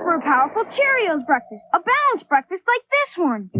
for a powerful Cheerios breakfast. A balanced breakfast like this one.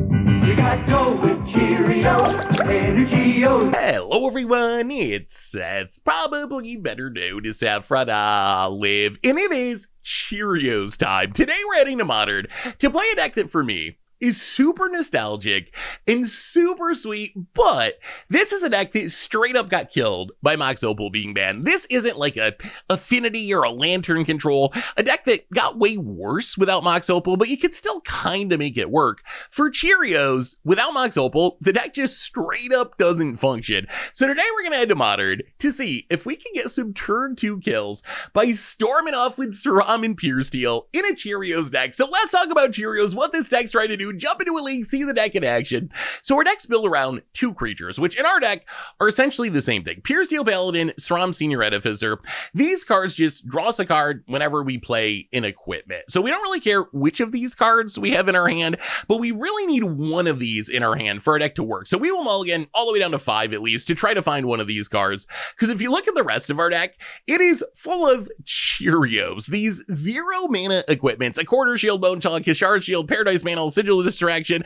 You got dough with Cheerios, MTGO. Hello everyone, it's Seth, probably better known as Saffron Olive, and it is Cheerios time. Today we're heading to Modern to play a deck that for me is super nostalgic and super sweet, but this is a deck that straight up got killed by Mox Opal being banned. This isn't like a Affinity or a Lantern control, a deck that got way worse without Mox Opal, but you could still kind of make it work. For Cheerios, without Mox Opal, the deck just straight up doesn't function. So today we're gonna head to Modern to see if we can get some turn 2 kills by storming off with Saram and Pure Steel in a Cheerios deck. So let's talk about Cheerios, what this deck's trying to do, jump into a league, see the deck in action. So our deck's built around 2 creatures, which in our deck are essentially the same thing. Pure Steel Paladin, Saram Senior Edificer. These cards just draw us a card whenever we play an equipment. So we don't really care which of these cards we have in our hand, but we really need one of these in our hand for our deck to work. So we will mulligan all the way down to 5 at least to try to find one of these cards. Because if you look at the rest of our deck, it is full of Cheerios. These 0 mana equipments, a Quarter Shield, Bone Chalk, Kishar Shield, Paradise Mantle, Sigil of Distraction.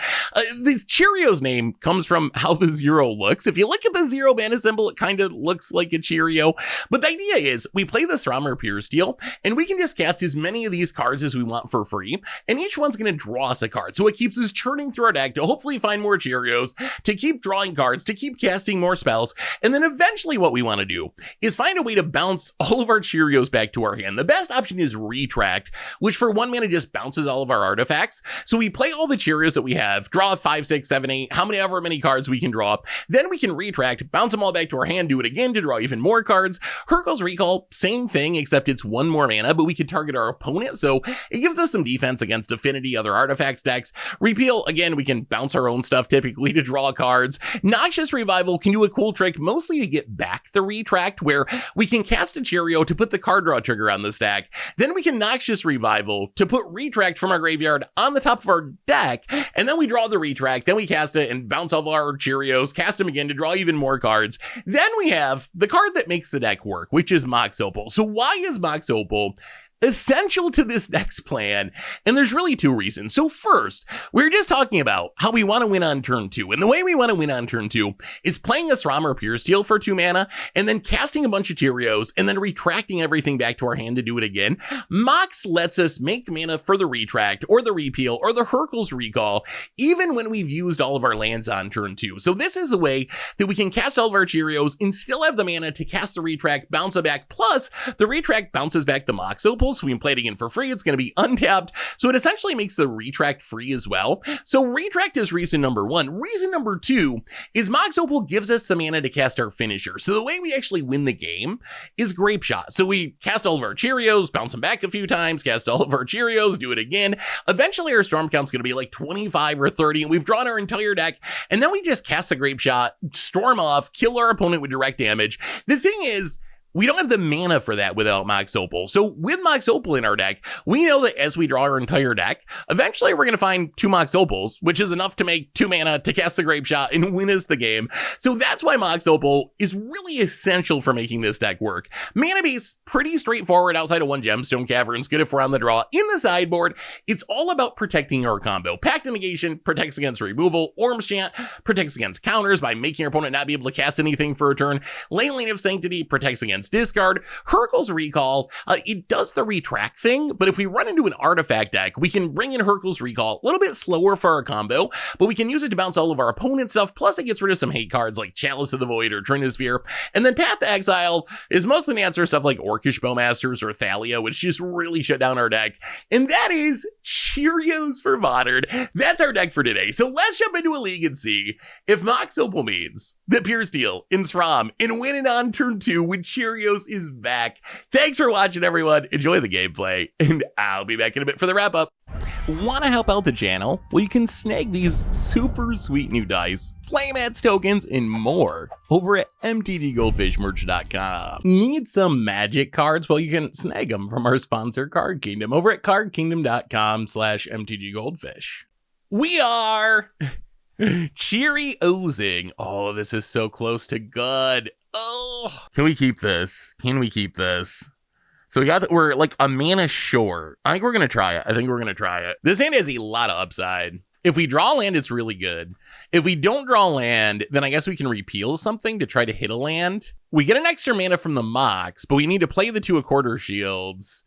This Cheerios name comes from how the 0 looks. If you look at the 0 mana symbol, it kind of looks like a Cheerio. But the idea is we play the Saram or Pure Steel, and we can just cast as many of these cards as we want for free, and each one's going to draw us a card. So it keeps us churning through our deck to hopefully find more Cheerios, to keep drawing cards, to keep casting more spells, and then eventually what we want to do is find a way to bounce all of our Cheerios back to our hand. The best option is Retract, which for 1 mana just bounces all of our artifacts. So we play all the Cheerios that we have, draw 5, 6, 7, 8, however many cards we can draw. Then we can retract, bounce them all back to our hand, do it again to draw even more cards. Hurkyl's Recall, same thing, except it's 1 more mana, but we can target our opponent, so it gives us some defense against Affinity, other artifacts decks. Repeal, again, we can bounce our own stuff typically to draw cards. Noxious Revival can do a cool trick, mostly to get back the retract, where we can cast a Cheerio to put the card draw trigger on the stack. Then we can Noxious Revival to put retract from our graveyard on the top of our deck, and then we draw the retract, then we cast it and bounce all our Cheerios, cast them again to draw even more cards. Then we have the card that makes the deck work, which is Mox Opal. So why is Mox Opal essential to this next plan? And there's really 2 reasons. So first, we were just talking about how we want to win on turn 2. And the way we want to win on turn 2 is playing a Saram or Pure Steel for 2 mana, and then casting a bunch of Cheerios, and then retracting everything back to our hand to do it again. Mox lets us make mana for the retract, or the repeal, or the Hurkyl's Recall, even when we've used all of our lands on turn 2. So this is the way that we can cast all of our Cheerios and still have the mana to cast the retract, bounce it back, plus the retract bounces back the Mox Opal, so we can play it again for free. It's going to be untapped, so it essentially makes the retract free as well. So retract is reason number 1. Reason number 2 is Mox Opal gives us the mana to cast our finisher. So the way we actually win the game is Grape Shot. So we cast all of our Cheerios, bounce them back a few times, cast all of our Cheerios, do it again. Eventually our storm count's going to be like 25 or 30, and we've drawn our entire deck, and then we just cast the Grape Shot, storm off, kill our opponent with direct damage. The thing is, we don't have the mana for that without Mox Opal. So with Mox Opal in our deck, we know that as we draw our entire deck, eventually we're going to find 2 Mox Opals, which is enough to make 2 mana to cast the Grape Shot and win us the game. So that's why Mox Opal is really essential for making this deck work. Mana base, pretty straightforward outside of 1 Gemstone Caverns, good if we're on the draw. In the sideboard, it's all about protecting our combo. Pact of Negation protects against removal. Orm's Chant protects against counters by making our opponent not be able to cast anything for a turn. Leyline of Sanctity protects against discard. Hurkyl's Recall, it does the retract thing, but if we run into an artifact deck, we can bring in Hurkyl's Recall, a little bit slower for our combo, but we can use it to bounce all of our opponent's stuff, plus it gets rid of some hate cards like Chalice of the Void or Trinisphere. And then Path to Exile is mostly an answer stuff like Orcish Bowmasters or Thalia, which just really shut down our deck. And that is Cheerios for Modern. That's our deck for today. So let's jump into a league and see if Mox Opal means that Pure Steel in Saram and winning on turn 2 with Cheerios is back. Thanks for watching, everyone. Enjoy the gameplay, and I'll be back in a bit for the wrap up. Want to help out the channel? Well, you can snag these super sweet new dice, playmats, tokens, and more over at MTGGoldfishMerch.com. Need some magic cards? Well, you can snag them from our sponsor, Card Kingdom, over at cardkingdom.com/MTGGoldfish. We are Cheeriosing. Oh, this is so close to good. Oh, can we keep this? Can we keep this? So we're like a mana short. I think we're going to try it. This hand has a lot of upside. If we draw land, it's really good. If we don't draw land, then I guess we can repeal something to try to hit a land. We get an extra mana from the Mox, but we need to play the 2 1/4 shields.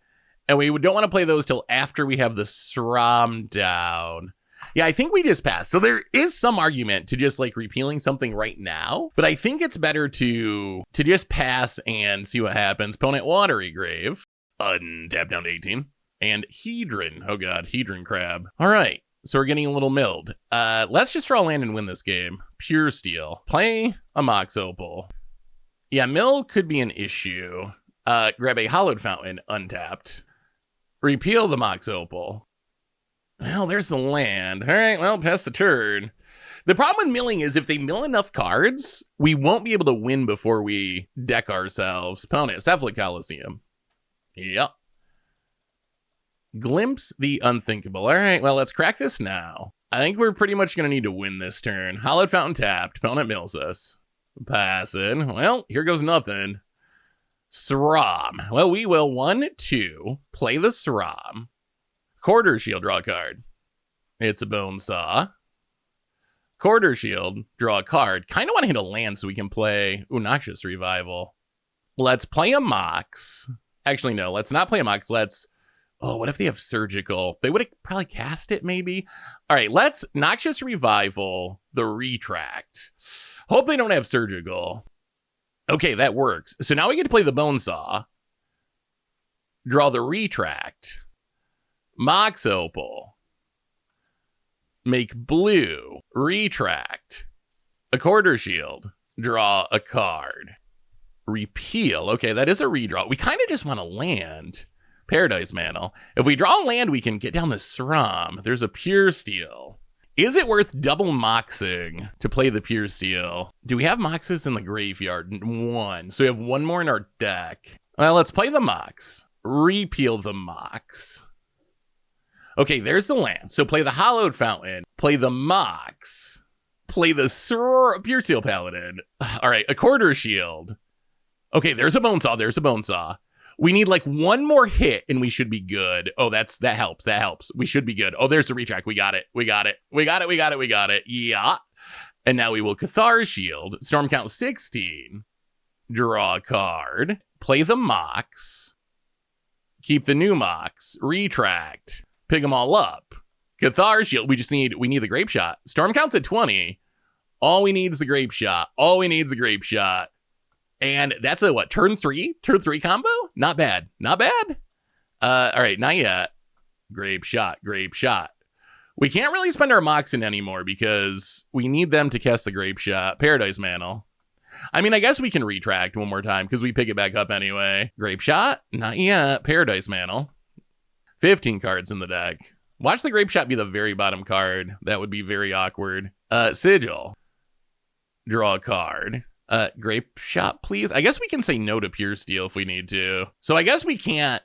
And we don't want to play those till after we have the SRAM down. Yeah, I think we just pass. So there is some argument to just like repealing something right now, but I think it's better to just pass and see what happens. Opponent Watery Grave. Untap down to 18. And Hedron. Oh god, Hedron Crab. All right. So we're getting a little milled. Let's just draw land and win this game. Pure Steel. Play a Mox Opal. Yeah, mill could be an issue. Grab a Hollowed Fountain, untapped. Repeal the Mox Opal. Well, there's the land. All right, well, pass the turn. The problem with milling is if they mill enough cards, we won't be able to win before we deck ourselves. Opponent, Cephalic Coliseum. Yep. Glimpse the unthinkable. All right, well, let's crack this now. I think we're pretty much going to need to win this turn. Hollowed Fountain tapped. Opponent mills us. Passing. Well, here goes nothing. SRAM. Well, we will 1, 2. Play the SRAM. Quarter Shield, draw a card. It's a Bone Saw. Quarter Shield, draw a card. Kind of want to hit a land so we can play Noxious Revival. Let's play a Mox. Actually, no, let's not play a Mox. Oh, what if they have Surgical? They would have probably cast it, maybe. All right, let's Noxious Revival the Retract. Hope they don't have Surgical. Okay, that works. So now we get to play the Bone Saw. Draw the Retract. Mox Opal. Make blue. Retract. A Quarter Shield. Draw a card. Repeal. Okay, that is a redraw. We kind of just want to land. Paradise Mantle. If we draw land, we can get down the SRAM. There's a Pure Steel. Is it worth double moxing to play the Pure Steel? Do we have moxes in the graveyard? 1. So we have 1 more in our deck. Well, let's play the Mox. Repeal the Mox. Okay, there's the land. So play the Hollowed Fountain. Play the Mox. Play the Pure Steel Paladin. All right, a Quarter Shield. Okay, there's a Bone Saw. We need like 1 more hit and we should be good. Oh, that helps. We should be good. Oh, there's the retract. We got it. Yeah. And now we will Cathar Shield. Storm count 16. Draw a card. Play the Mox. Keep the new Mox. Retract. Pick them all up. Cathar Shield. We need the Grape Shot. Storm counts at 20. All we need is the Grape Shot. And that's a what? Turn 3 combo? Not bad. All right, not yet. Grape Shot. We can't really spend our Moxin anymore because we need them to cast the Grape Shot. Paradise Mantle. I mean, I guess we can retract 1 more time because we pick it back up anyway. Grape Shot? Not yet. Paradise Mantle. 15 cards in the deck. Watch the Grape Shot be the very bottom card. That would be very awkward. Sigil. Draw a card. Grape Shot, please. I guess we can say no to Pure Steel if we need to. So I guess we can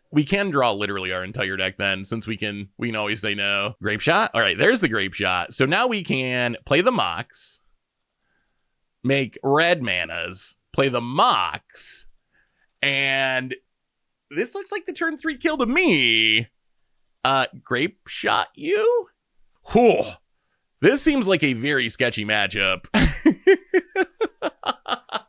draw literally our entire deck then, since we can always say no. Grape Shot? All right, there's the Grape Shot. So now we can play the Mox, make red manas, play the Mox, and this looks like the turn 3 kill to me. Grape Shot you? Whew. This seems like a very sketchy matchup.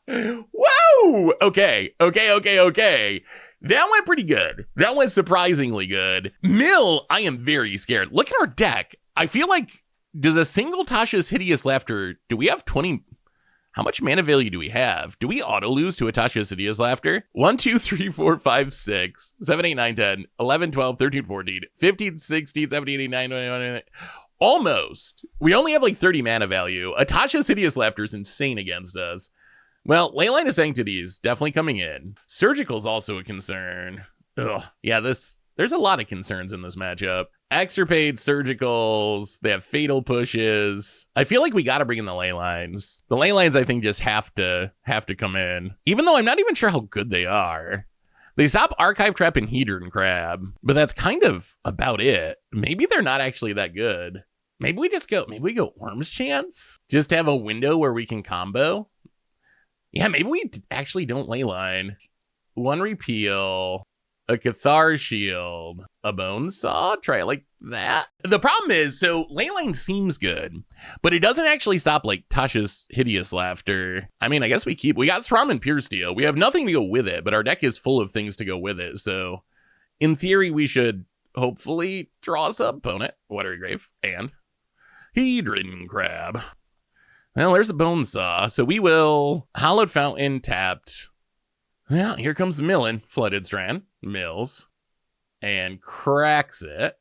Whoa! Okay. That went pretty good. That went surprisingly good. Mill, I am very scared. Look at our deck. I feel like, does a single Tasha's Hideous Laughter, do we have 20? How much mana value do we have? Do we auto lose to a Tasha's Hideous Laughter? 1, 2, 3, 4, 5, 6, 7, 8, 9, 10, 11, 12, 13, 14, 15, 16, 17, 18, 19, 20, 21. Almost. We only have like 30 mana value. A Tasha's Hideous Laughter is insane against us. Well, Leyline of Sanctity is definitely coming in. Surgical is also a concern. Ugh. Yeah, there's a lot of concerns in this matchup. Extirpate, Surgicals, they have Fatal Pushes. I feel like we got to bring in the Leylines. The Leylines, I think, just have to come in. Even though I'm not even sure how good they are. They stop Archive Trap and Hedron Crab, but that's kind of about it. Maybe they're not actually that good. Maybe we go Worm's Chance? Just to have a window where we can combo? Yeah, maybe we actually don't Leyline. 1 repeal, a Cathar Shield, a Bone Saw. Try it like that. The problem is, so Leyline seems good, but it doesn't actually stop like Tasha's Hideous Laughter. I mean, I guess we got Sram and Pure Steel. We have nothing to go with it, but our deck is full of things to go with it. So in theory, we should hopefully draw a sub opponent, Watery Grave, and Hedron Crab. Well, there's a Bone Saw, so we will Hallowed Fountain tapped. Well, here comes the Millen, Flooded Strand, mills, and cracks it.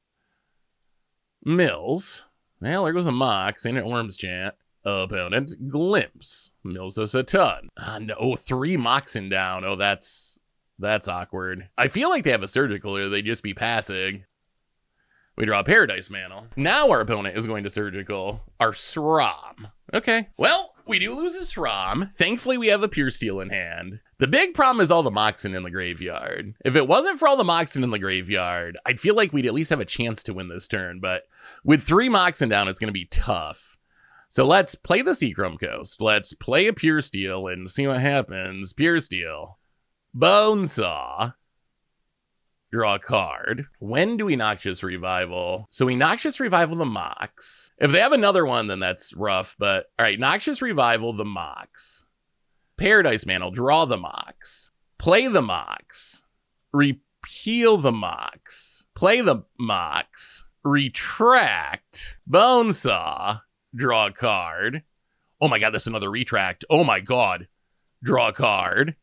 Mills. Well, there goes a Mox, and an Orm's Chant. Opponent, Glimpse, mills us a ton. No, 3 Moxen down. Oh, that's awkward. I feel like they have a Surgical, or they'd just be passing. We draw a Paradise Mantle. Now our opponent is going to Surgical. Our Sram. Okay. Well, we do lose a Sram. Thankfully, we have a Pure Steel in hand. The big problem is all the Moxen in the graveyard. If it wasn't for all the Moxen in the graveyard, I'd feel like we'd at least have a chance to win this turn. But with 3 Moxen down, it's going to be tough. So let's play the Seachrome Coast. Let's play a Pure Steel and see what happens. Pure Steel. Bone Saw. Draw a card. When do we Noxious Revival? So we Noxious Revival the Mox. If they have another one, then that's rough. But all right, Noxious Revival the Mox. Paradise Mantle, draw the Mox. Play the Mox. Repeal the Mox. Play the Mox. Retract. Bone Saw. Draw a card. Oh my god, that's another retract. Oh my god. Draw a card.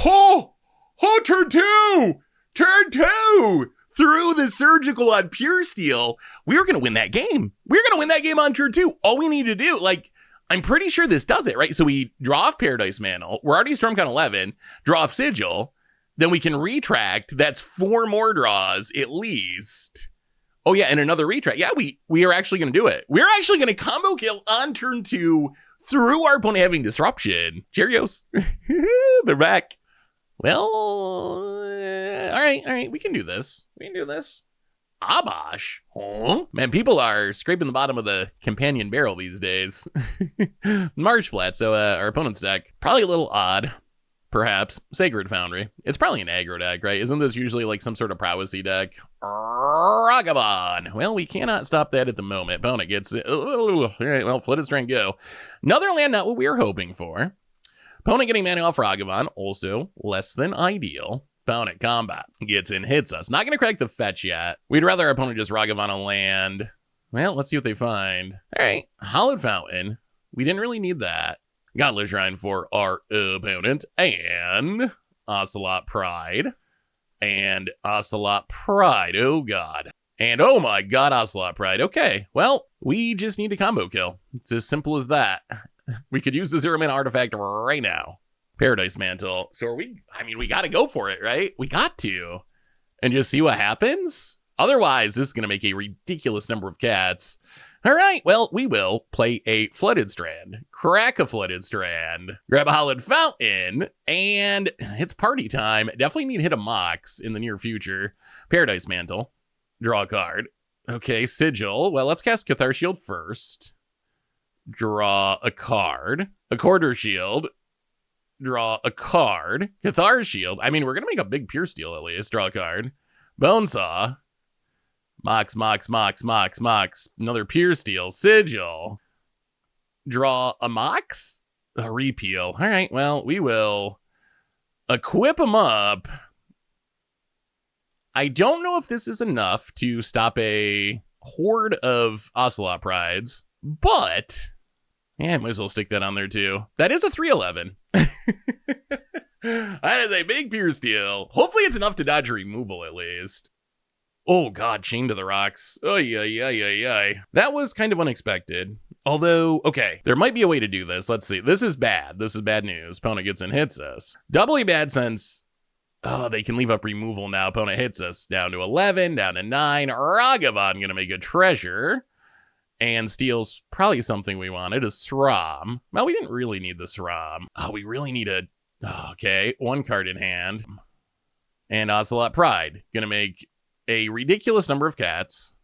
Oh! Oh, turn 2! Turn 2! Through the Surgical on Pure Steel. We're going to win that game. We're going to win that game on turn 2. All we need to do, like, I'm pretty sure this does it, right? So we draw off Paradise Mantle. We're already Stormcount 11. Draw off Sigil. Then we can retract. That's 4 more draws, at least. Oh, yeah, and another retract. Yeah, we are actually going to do it. We're actually going to combo kill on turn 2 through our opponent having Disruption. Cheerios. They're back. Well, all right, we can do this. Abash? Huh? Man, people are scraping the bottom of the companion barrel these days. March flat, so our opponent's deck, probably a little odd, perhaps. Sacred Foundry. It's probably an aggro deck, right? Isn't this usually like some sort of prowessy deck? Ragabon. Well, we cannot stop that at the moment. Opponent gets it. All right, well, Flooded Strand go. Another land, not what we were hoping for. Opponent getting mana off Ragavan, also less than ideal. Opponent combat gets in, hits us. Not going to crack the fetch yet. We'd rather our opponent just Ragavan a land. Well, let's see what they find. All right, Hallowed Fountain. We didn't really need that. Godless Shrine for our opponent. And Ocelot Pride. And Ocelot Pride. Oh, God. And oh, my God, Ocelot Pride. Okay, well, we just need a combo kill. It's as simple as that. We could use the 0-mana artifact right now. Paradise Mantle. So we got to go for it, right? We got to. And just see what happens. Otherwise, this is going to make a ridiculous number of cats. All right, well, we will play a Flooded Strand. Crack a Flooded Strand. Grab a Hallowed Fountain. And it's party time. Definitely need to hit a Mox in the near future. Paradise Mantle. Draw a card. Okay, Sigil. Well, let's cast Cathar Shield first. Draw a card. A Quarter Shield. Draw a card. Cathar Shield. I mean, we're going to make a big Pure Steel at least. Draw a card. Bone Saw. Mox. Another Pure Steel. Sigil. Draw a Mox. A Repeal. All right, well, we will equip them up. I don't know if this is enough to stop a horde of Ocelot Prides, but yeah, I might as well stick that on there too. That is a 3/11. That is a big Pure Steel. Hopefully it's enough to dodge removal at least. Oh god, Chain to the Rocks. Ay. That was kind of unexpected. Although, okay, there might be a way to do this. Let's see. This is bad. This is bad news. Opponent gets in, hits us. Doubly bad since they can leave up removal now. Opponent hits us. Down to 11, down to 9. Ragavan gonna make a treasure. And steals probably something we wanted, a Sram. Well, we didn't really need the Sram. Oh, we really need a... okay, 1 card in hand. And Ocelot Pride. Gonna make a ridiculous number of cats.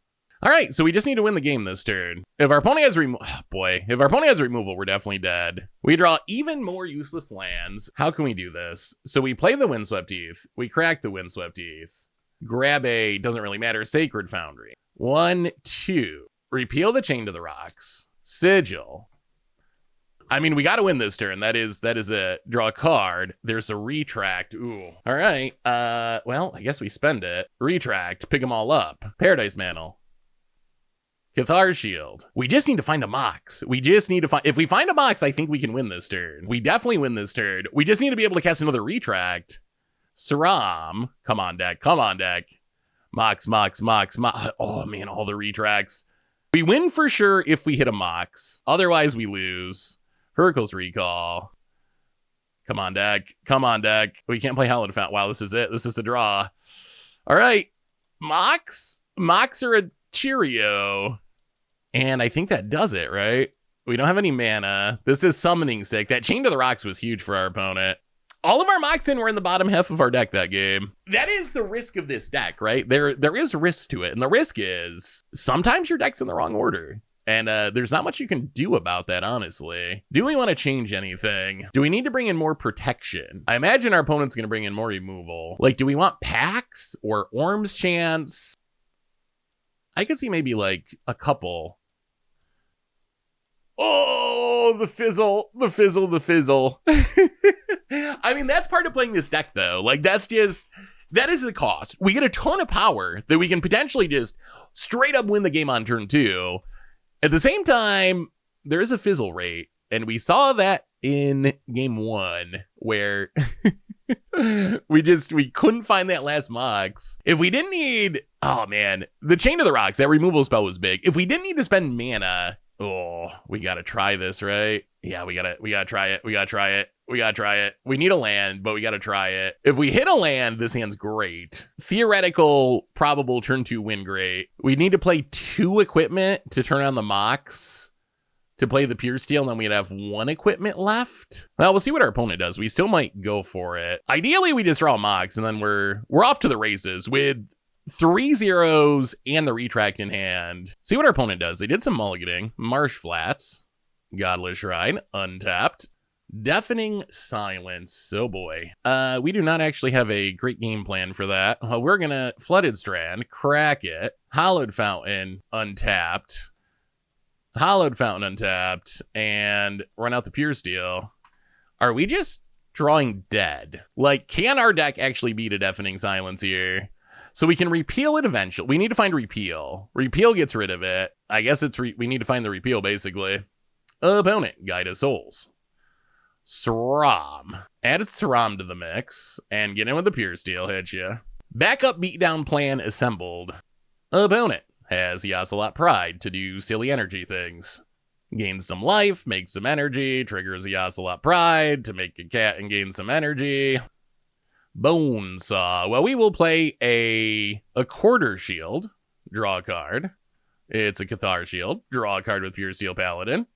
All right, so we just need to win the game this turn. If our opponent has if our opponent has removal, we're definitely dead. We draw even more useless lands. How can we do this? So we play the Windswept Heath. We crack the Windswept Heath. Grab a, doesn't really matter, Sacred Foundry. 1, 2. Repeal the Chain to the Rocks. Sigil. I mean, we got to win this turn. That is a draw a card. There's a retract. Ooh. All right. Well, I guess we spend it. Retract. Pick them all up. Paradise Mantle. Cathar Shield. We just need to find a Mox. We just need to find... If we find a Mox, I think we can win this turn. We definitely win this turn. We just need to be able to cast another Retract. Saram. Come on, deck. Come on, deck. Mox, Mox, Mox, Mox. Oh, man, all the Retracts. We win for sure if we hit a Mox. Otherwise, we lose. Hurkyl's Recall. Come on, deck. Come on, deck. We can't play Hallowed Fountain. Wow, this is it. This is the draw. All right. Mox? Mox or a Cheerio? And I think that does it, right? We don't have any mana. This is Summoning Sick. That Chain to the Rocks was huge for our opponent. All of our Moxen were in the bottom half of our deck that game. That is the risk of this deck, right? There is risk to it. And the risk is sometimes your deck's in the wrong order. And there's not much you can do about that, honestly. Do we want to change anything? Do we need to bring in more protection? I imagine our opponent's going to bring in more removal. Like, do we want Pax or Orm's Chance? I could see maybe like a couple. Oh, the fizzle, the fizzle, the fizzle. I mean, that's part of playing this deck, though. Like, that is the cost. We get a ton of power that we can potentially just straight up win the game on turn 2. At the same time, there is a fizzle rate, and we saw that in game 1, where we couldn't find that last Mox. If we didn't need, oh man, the Chain to the Rocks, that removal spell was big. If we didn't need to spend mana, oh, we gotta try this, right? Yeah, we gotta try it. We gotta try it. We gotta try it. We need a land, but we gotta try it. If we hit a land, this hand's great. Theoretical, probable turn 2 win great. We need to play 2 equipment to turn on the Mox to play the Pure Steel, and then we'd have 1 equipment left. Well, we'll see what our opponent does. We still might go for it. Ideally, we just draw a Mox, and then we're off to the races with 3 zeros and the Retract in hand. See what our opponent does. They did some mulliganing. Marsh Flats. Godless Shrine. Untapped. Deafening Silence. Oh boy. We do not actually have a great game plan for that. We're gonna Flooded Strand, crack it, Hallowed Fountain, untapped, Hallowed Fountain, untapped, and run out the Pure Steel. Are we just drawing dead? Like, can our deck actually beat a Deafening Silence here? So we can repeal it eventually. We need to find repeal. Repeal gets rid of it. I guess we need to find the repeal, basically. Opponent, Guide of Souls. Saram. Add Saram to the mix and get in with the Pure Steel, hit ya. Backup beatdown plan assembled. Opponent has the Ocelot Pride to do silly energy things. Gains some life, makes some energy, triggers the Ocelot Pride to make a cat and gain some energy. Bone Saw. Well, we will play a Quarter Shield, draw a card. It's a Cathar Shield, draw a card with Pure Steel Paladin.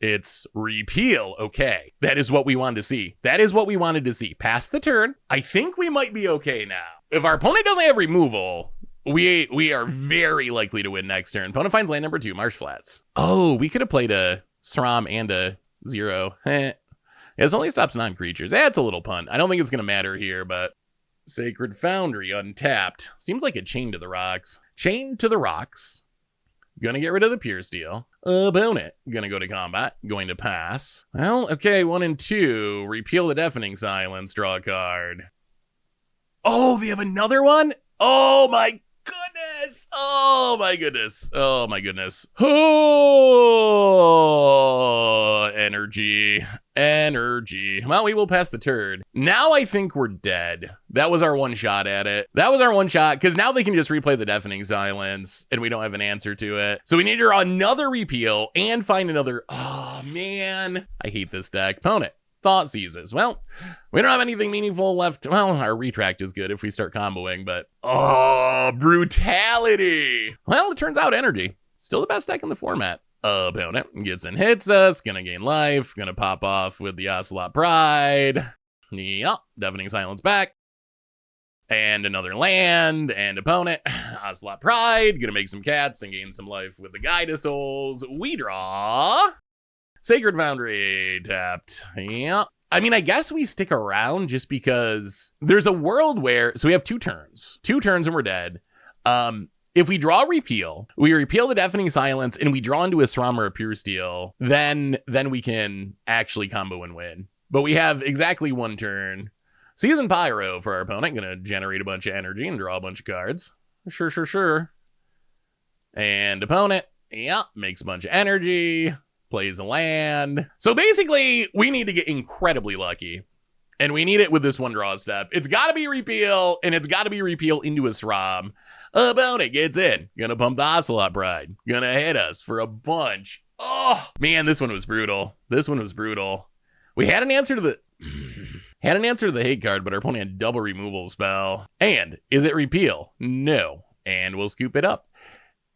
It's repeal. Okay. That is what we wanted to see. That is what we wanted to see. Pass the turn. I think we might be okay now. If our opponent doesn't have removal, we are very likely to win next turn. Opponent finds land number 2, Marsh Flats. Oh, we could have played a Sram and a 0. It only stops non-creatures. That's a little punt. I don't think it's going to matter here, but Sacred Foundry, untapped. Seems like a Chain to the Rocks. Chain to the Rocks. Gonna get rid of the Pure Steel. Opponent. Gonna go to combat. Going to pass. Well, okay, 1 and 2. Repeal the Deafening Silence. Draw a card. Oh, they have another one? Oh my goodness. Oh my goodness. Oh my goodness. Oh, energy. Energy. Well, we will pass the turn. Now I think we're dead. That was our one shot at it. That was our one shot, because now they can just replay the Deafening Silence, and we don't have an answer to it. So we need to draw another repeal and find another... Oh, man. I hate this deck. Opponent. Thought Seizes. Well, we don't have anything meaningful left. Well, our Retract is good if we start comboing, but... Oh, brutality. Well, it turns out energy. Still the best deck in the format. Opponent gets and hits us. Gonna gain life. Gonna pop off with the Ocelot Pride. Yup. Deafening Silence back. And another land, and opponent, Ocelot Pride, gonna make some cats and gain some life with the Guida Souls. We draw Sacred Foundry, tapped. Yeah. I mean, I guess we stick around just because there's a world where, so we have 2 turns and we're dead. If we draw Repeal, we repeal the Deafening Silence, and we draw into a Sram or a Pure Steel, then we can actually combo and win. But we have exactly 1 turn. Season Pyro for our opponent, gonna generate a bunch of energy and draw a bunch of cards. Sure. And opponent, yeah, makes a bunch of energy, plays a land. So basically, we need to get incredibly lucky. And we need it with this 1 draw step. It's gotta be Repeal, and it's gotta be Repeal into a Sram. Opponent gets in, gonna pump the Ocelot Pride, gonna hit us for a bunch. Oh, man, this one was brutal. We had an answer to the... hate card, but our opponent had double removal spell. And is it Repeal? No. And we'll scoop it up.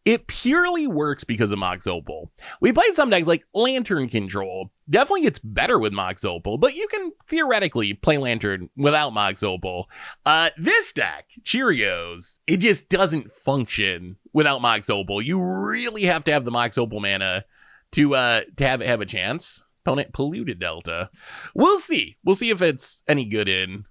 It purely works because of Mox Opal. We played some decks like Lantern Control. Definitely gets better with Mox Opal, but you can theoretically play Lantern without Mox Opal. This deck, Cheerios, it just doesn't function without Mox Opal. You really have to have the Mox Opal mana to have a chance. Opponent, Polluted Delta. We'll see if it's any good in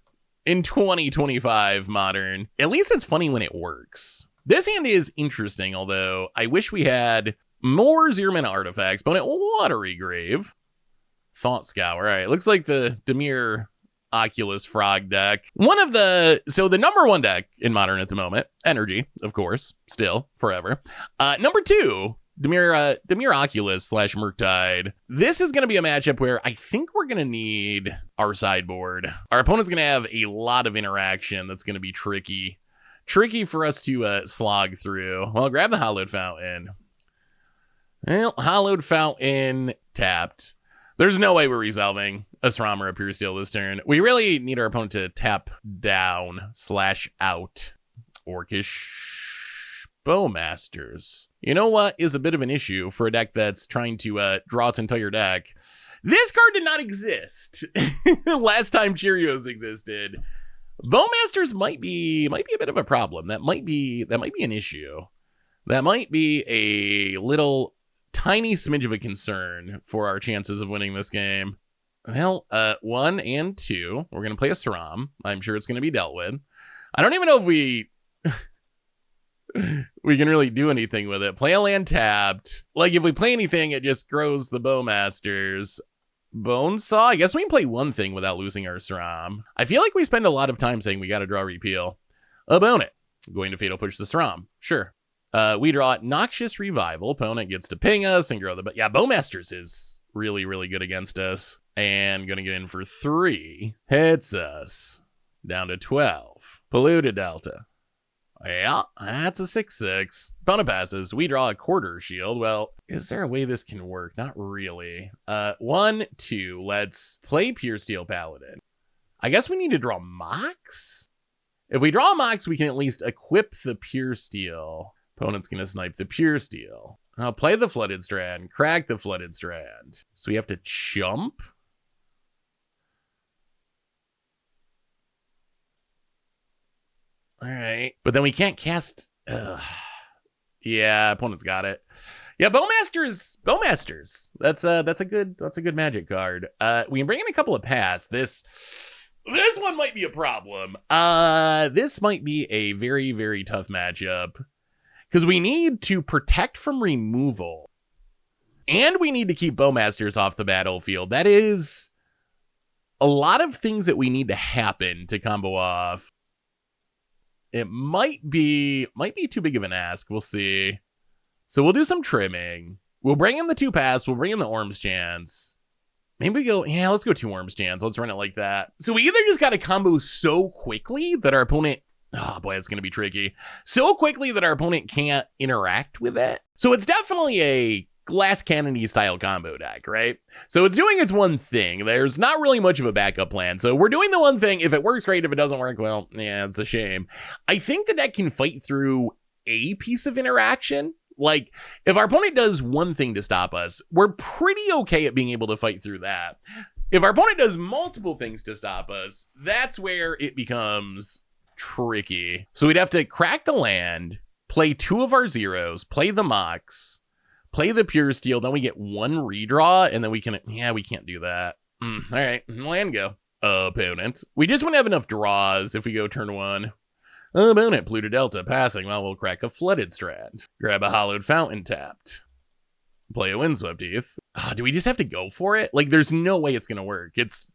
2025 Modern. At least it's funny when it works. This hand is interesting, although I wish we had more 0-mana artifacts. Opponent, Watery Grave. Thought Scour. All right, looks like the Dimir Oculus Frog deck. So the number 1 deck in Modern at the moment, Energy, of course, still, forever. Number 2, Dimir Oculus / Murktide. This is going to be a matchup where I think we're going to need our sideboard. Our opponent's going to have a lot of interaction that's going to be tricky for us to slog through. Well, grab the Hallowed Fountain. Well, Hallowed Fountain tapped. There's no way we're resolving a Sram or a Pure Steel this turn. We really need our opponent to tap down / out. Orcish Bowmasters. You know what is a bit of an issue for a deck that's trying to draw its entire deck? This card did not exist last time Cheerios existed. Bowmasters might be a bit of a problem. That might be an issue. That might be a little tiny smidge of a concern for our chances of winning this game. Well, 1 and 2. We're gonna play a Sram. I'm sure it's gonna be dealt with. I don't even know if we can really do anything with it. Play a land tapped. Like, if we play anything, it just grows the Bowmasters. Bonesaw? I guess we can play 1 thing without losing our Sram. I feel like we spend a lot of time saying we gotta draw Repeal. Opponent, going to Fatal Push the Sram. Sure. We draw Noxious Revival. Opponent gets to ping us and grow the... Yeah, Bowmasters is really, really good against us. And gonna get in for 3. Hits us. Down to 12. Polluted Delta. Yeah, that's a 6/6. Opponent passes. We draw a Quarter Shield. Well, is there a way this can work? Not really. 1, 2. Let's play Pure Steel Paladin. I guess we need to draw Mox? If we draw Mox, we can at least equip the Pure Steel. Opponent's gonna snipe the Pure Steel. I'll play the Flooded Strand. Crack the Flooded Strand. So we have to chump? All right, but then we can't cast. Yeah, opponent's got it. Yeah, Bowmasters. That's a good Magic card. We can bring in a couple of paths. This one might be a problem. This might be a very, very tough matchup because we need to protect from removal, and we need to keep Bowmasters off the battlefield. That is a lot of things that we need to happen to combo off. It might be too big of an ask. We'll see. So we'll do some trimming. We'll bring in the 2 paths. We'll bring in the Orm's Chance. Maybe we go, yeah, let's go 2 Orm's Chance. Let's run it like that. So we either just got to combo so quickly that our opponent, oh boy, it's going to be tricky. So quickly that our opponent can't interact with it. So it's definitely a Glass Cannon-y style combo deck, right? So it's doing its one thing. There's not really much of a backup plan. So we're doing the one thing. If it works, great. If it doesn't work, well, yeah, it's a shame. I think the deck can fight through a piece of interaction. Like, if our opponent does one thing to stop us, we're pretty okay at being able to fight through that. If our opponent does multiple things to stop us, that's where it becomes tricky. So we'd have to crack the land, play 2 of our zeros, play the Mox, play the Pure Steel, then we get 1 redraw, and then we can... Yeah, we can't do that. All right, land go. Opponent. We just wouldn't have enough draws if we go turn 1. Opponent, Pluto Delta, passing. Well, we'll crack a Flooded Strand. Grab a Hollowed Fountain tapped. Play a Windswept Heath. Do we just have to go for it? Like, there's no way it's going to work. It's...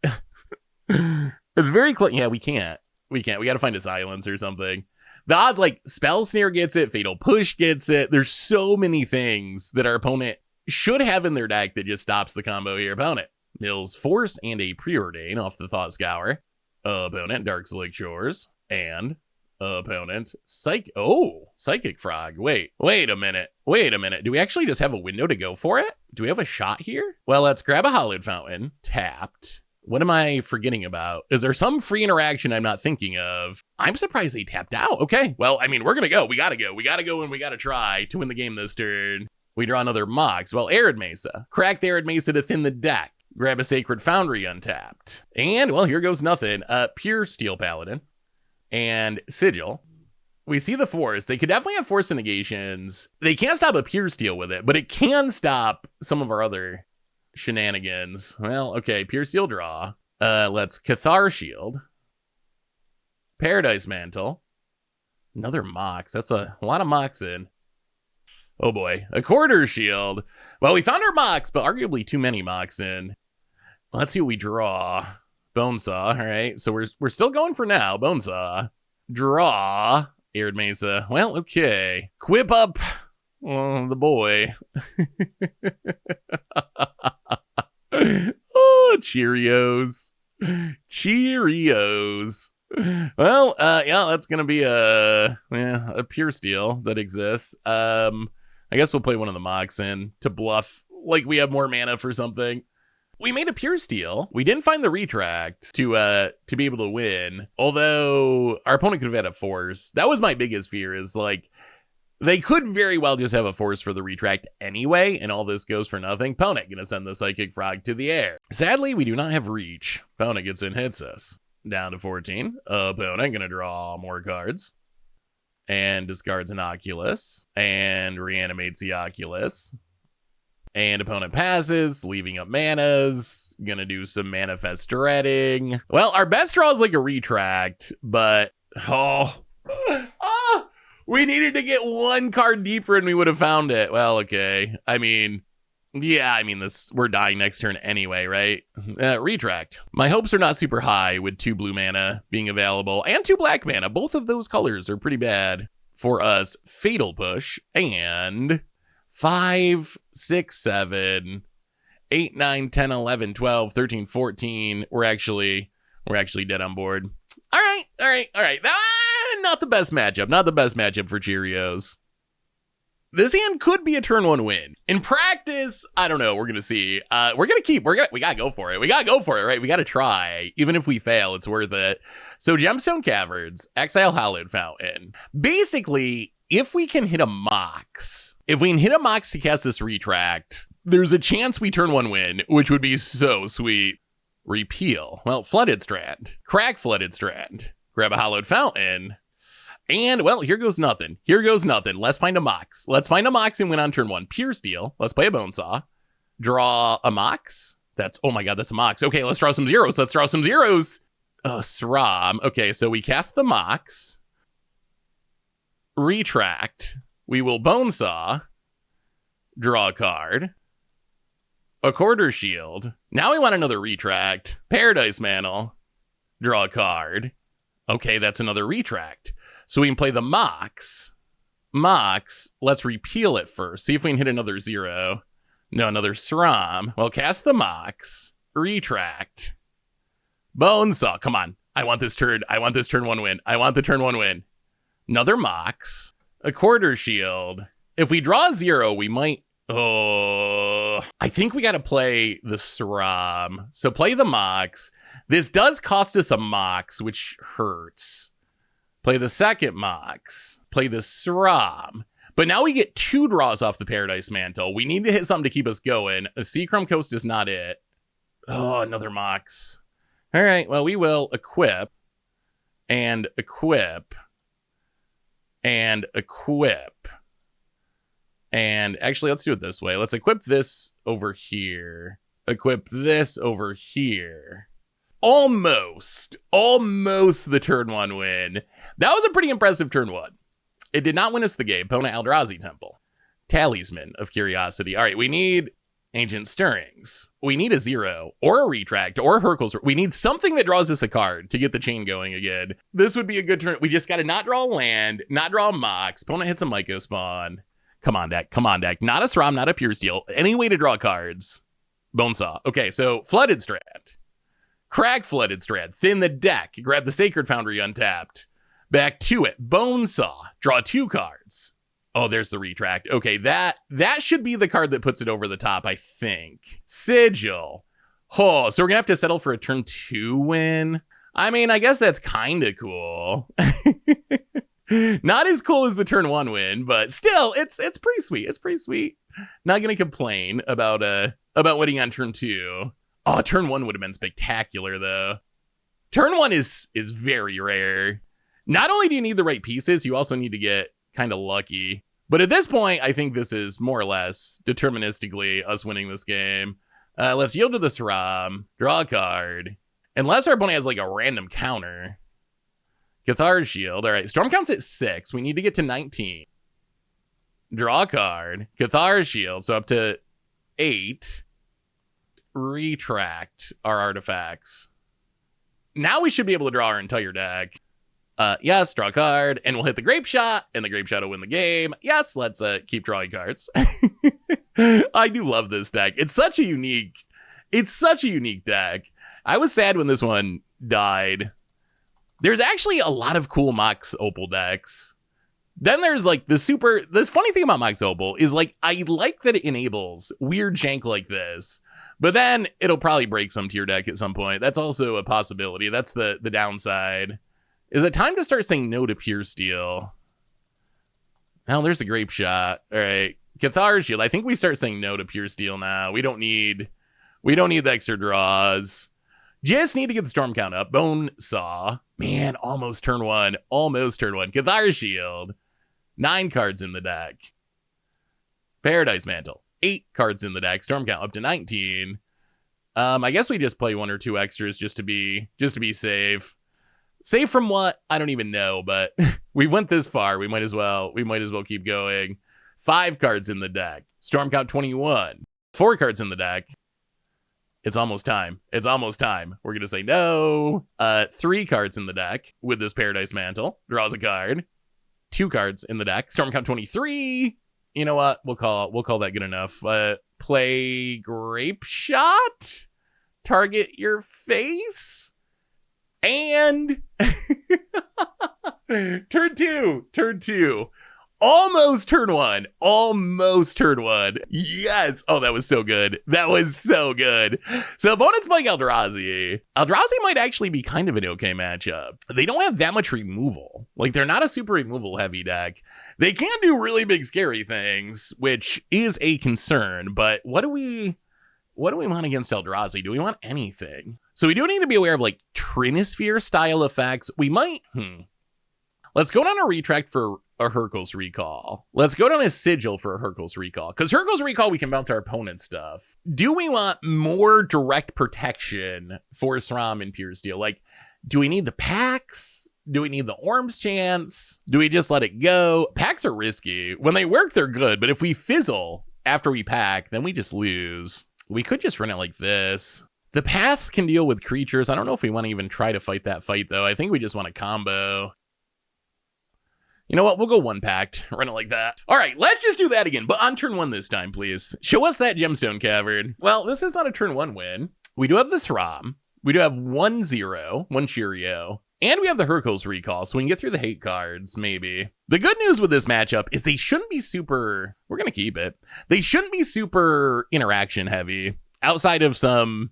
it's very close. Yeah, we can't. We gotta find a silence or something. The odds, like, Spell Snare gets it, Fatal Push gets it. There's so many things that our opponent should have in their deck that just stops the combo here. Opponent, Mills Force and a Preordain off the Thought Scour. Opponent, Dark Lake Shores. And opponent, Psychic Frog. Wait a minute. Do we actually just have a window to go for it? Do we have a shot here? Well, let's grab a Hollowed Fountain. Tapped. What am I forgetting about? Is there some free interaction I'm not thinking of? I'm surprised they tapped out. Okay, well, I mean, we're gonna go. We gotta go, and we gotta try to win the game this turn. We draw another Mox. Well, Arid Mesa. Crack the Arid Mesa to thin the deck. Grab a Sacred Foundry untapped. And, well, here goes nothing. Pure Steel Paladin. And Sigil. We see the Force. They could definitely have Force negations. They can't stop a Pure Steel with it, but it can stop some of our other shenanigans. Well, okay, Pure Steel draw. Let's Cathar Shield. Paradise Mantle. Another Mox. That's a lot of Mox in. Oh boy. A Quarter Shield. Well, we found our Mox, but arguably too many Mox in. Let's see what we draw. Bonesaw. All right, so we're still going for now. Bonesaw. Draw. Arid Mesa. Well, okay. Quip up. Oh, the boy. Oh, Cheerios. Well, yeah, that's gonna be a Pure Steel that exists. I guess we'll play one of the Mox in to bluff like we have more mana for something. We made a Pure Steel. We didn't find the Retract to be able to win. Although our opponent could have had a Force. That was my biggest fear, is like they could very well just have a Force for the Retract anyway, and all this goes for nothing. Opponent gonna send the Psychic Frog to the air. Sadly, we do not have reach. Opponent gets in, hits us. Down to 14. Opponent gonna draw more cards. And discards an Oculus. And reanimates the Oculus. And opponent passes, leaving up manas. Gonna do some Manifest Dreading. Well, our best draw is like a Retract, but... we needed to get 1 card deeper and we would have found it. Well, okay. I mean, yeah, we're dying next turn anyway, right? Retract. My hopes are not super high with 2 blue mana being available and 2 black mana. Both of those colors are pretty bad for us. Fatal Push and 5, 6, 7, 8, 9, 10, 11, 12, 13, 14. We're actually dead on board. All right. Not the best matchup for Cheerios. This hand could be a turn 1 win. In practice, I don't know. We're going to see. We got to go for it. Right? We got to try. Even if we fail, it's worth it. So Gemstone Caverns, Exile Hallowed Fountain. Basically, if we can hit a Mox, to cast this Retract, there's a chance we turn 1 win, which would be so sweet. Repeal. Well, Flooded Strand. Crack Flooded Strand. Grab a Hallowed Fountain. And, well, here goes nothing. Let's find a Mox. And win on turn 1. Pure Steel. Let's play a Bonesaw. Draw a Mox. Oh my god, that's a Mox. Okay, let's draw some zeros. Sram. Okay, so we cast the Mox. Retract. We will Bonesaw. Draw a card. A Quarter Shield. Now we want another Retract. Paradise Mantle. Draw a card. Okay, that's another Retract. So we can play the Mox. Let's repeal it first. See if we can hit another 0. No, another Sram. Well, cast the Mox. Retract. Bonesaw. Come on. I want this turn 1 win. Another Mox. A Quarter Shield. If we draw 0, we might... I think we got to play the Sram. So play the Mox. This does cost us a Mox, which hurts. Play the second Mox. Play the Sram. But now we get 2 draws off the Paradise Mantle. We need to hit something to keep us going. A Seachrome Coast is not it. Oh, another Mox. All right, well, we will equip. and equip, and equip. And actually, let's do it this way. Let's equip this over here. Equip this over here. Almost the turn 1 win. That was a pretty impressive turn 1. It did not win us the game. Opponent Eldrazi Temple. Talisman of Curiosity. All right, we need Ancient Stirrings. We need a 0 or a Retract or Hurkyl's. We need something that draws us a card to get the chain going again. This would be a good turn. We just got to not draw a land, not draw a Mox. Opponent hits a Myco Spawn. Come on, deck. Come on, deck. Not a Sram, not a Pure Steel. Any way to draw cards. Bonesaw. Okay, so Flooded Strand. Crag Flooded Strand. Thin the deck. Grab the Sacred Foundry untapped. Back to it. Bonesaw. Draw 2 cards. Oh, there's the Retract. Okay, that should be the card that puts it over the top, I think. Sigil. Oh, so we're going to have to settle for a turn 2 win. I mean, I guess that's kind of cool. Not as cool as the turn 1 win, but still, it's pretty sweet. It's pretty sweet. Not going to complain about winning on turn 2. Oh, turn 1 would have been spectacular, though. Turn 1 is very rare. Not only do you need the right pieces, you also need to get kind of lucky. But at this point, I think this is more or less deterministically us winning this game. Let's yield to the Sram, draw a card. Unless our opponent has like a random counter. Cathar's Shield. All right, Storm Count's at 6. We need to get to 19. Draw a card. Cathar's Shield, so up to 8. Retract our artifacts. Now we should be able to draw our entire deck. Yes, draw a card, and we'll hit the Grape Shot, and the Grape Shot will win the game. Yes, let's keep drawing cards. I do love this deck. It's such a unique deck. I was sad when this one died. There's actually a lot of cool Mox Opal decks. Then there's like this funny thing about Mox Opal is like, I like that it enables weird jank like this, but then it'll probably break some tier deck at some point. That's also a possibility. That's the downside. Is it time to start saying no to Pure Steel? Oh, there's a Grape Shot. All right. Cathar's Shield. I think we start saying no to Pure Steel now. We don't need the extra draws. Just need to get the Storm Count up. Bonesaw. Man, almost turn 1. Cathar's Shield. 9 cards in the deck. Paradise Mantle. 8 cards in the deck. Storm Count up to 19. I guess we just play 1 or 2 extras just to be safe. Safe from what? I don't even know, but we went this far. We might as well keep going. 5 cards in the deck. Storm Count 21. 4 cards in the deck. It's almost time. We're going to say no. 3 cards in the deck with this Paradise Mantle. Draws a card. 2 cards in the deck. Storm Count 23. You know what? We'll call that good enough. Play Grape Shot. Target your face. And turn 2. Almost turn 1. Yes. Oh, that was so good. So opponent's playing Eldrazi. Eldrazi might actually be kind of an okay matchup. They don't have that much removal. Like, they're not a super removal heavy deck. They can do really big scary things, which is a concern. But what do we want against Eldrazi? Do we want anything? So we do need to be aware of like Trinisphere style effects. We might, Let's go down a Retract for a Hurkyl's Recall. Let's go down a Sigil for a Hurkyl's Recall. Because Hurkyl's Recall, we can bounce our opponent's stuff. Do we want more direct protection for Sram and Pure Steel? Like, do we need the packs? Do we need the Orm's Chance? Do we just let it go? Packs are risky. When they work, they're good. But if we fizzle after we pack, then we just lose. We could just run it like this. The pass can deal with creatures. I don't know if we want to even try to fight that fight, though. I think we just want to combo. You know what? We'll go 1 packed. Run it like that. All right, let's just do that again, but on turn 1 this time, please. Show us that Gemstone Cavern. Well, this is not a turn 1 win. We do have the Sram. We do have 1-0, 1 Cheerio. And we have the Hurkyl's Recall, so we can get through the hate cards, maybe. The good news with this matchup is they shouldn't be super... We're going to keep it. They shouldn't be super interaction heavy, outside of some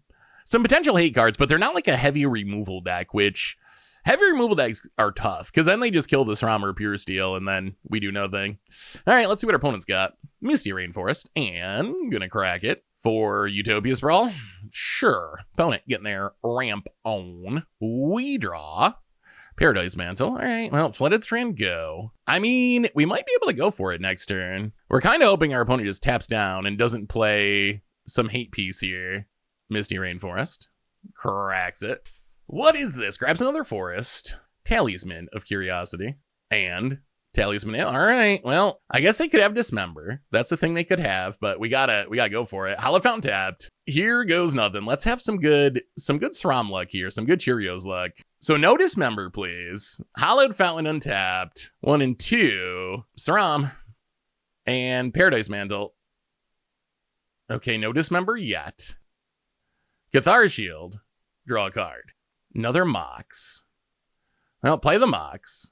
potential hate cards, but they're not like a heavy removal deck, which... Heavy removal decks are tough, because then they just kill the Sram or Pure Steel, and then we do nothing. All right, let's see what our opponent's got. Misty Rainforest, and gonna crack it for Utopia Sprawl. Sure. Opponent getting their ramp on. We draw. Paradise Mantle. All right, well, Flooded Strand, go. I mean, we might be able to go for it next turn. We're kind of hoping our opponent just taps down and doesn't play some hate piece here. Misty Rainforest. Cracks it. What is this? Grabs another forest. Talisman of Curiosity. And Talisman. All right, well, I guess they could have Dismember. That's the thing they could have, but we gotta go for it. Hallowed Fountain tapped. Here goes nothing. Let's have some good Saram luck here, some good Cheerios luck. So no Dismember, please. Hallowed Fountain untapped. 1 and 2. Saram. And Paradise Mantle. Okay, no Dismember yet. Cathar Shield. Draw a card. Another Mox. Well, play the Mox.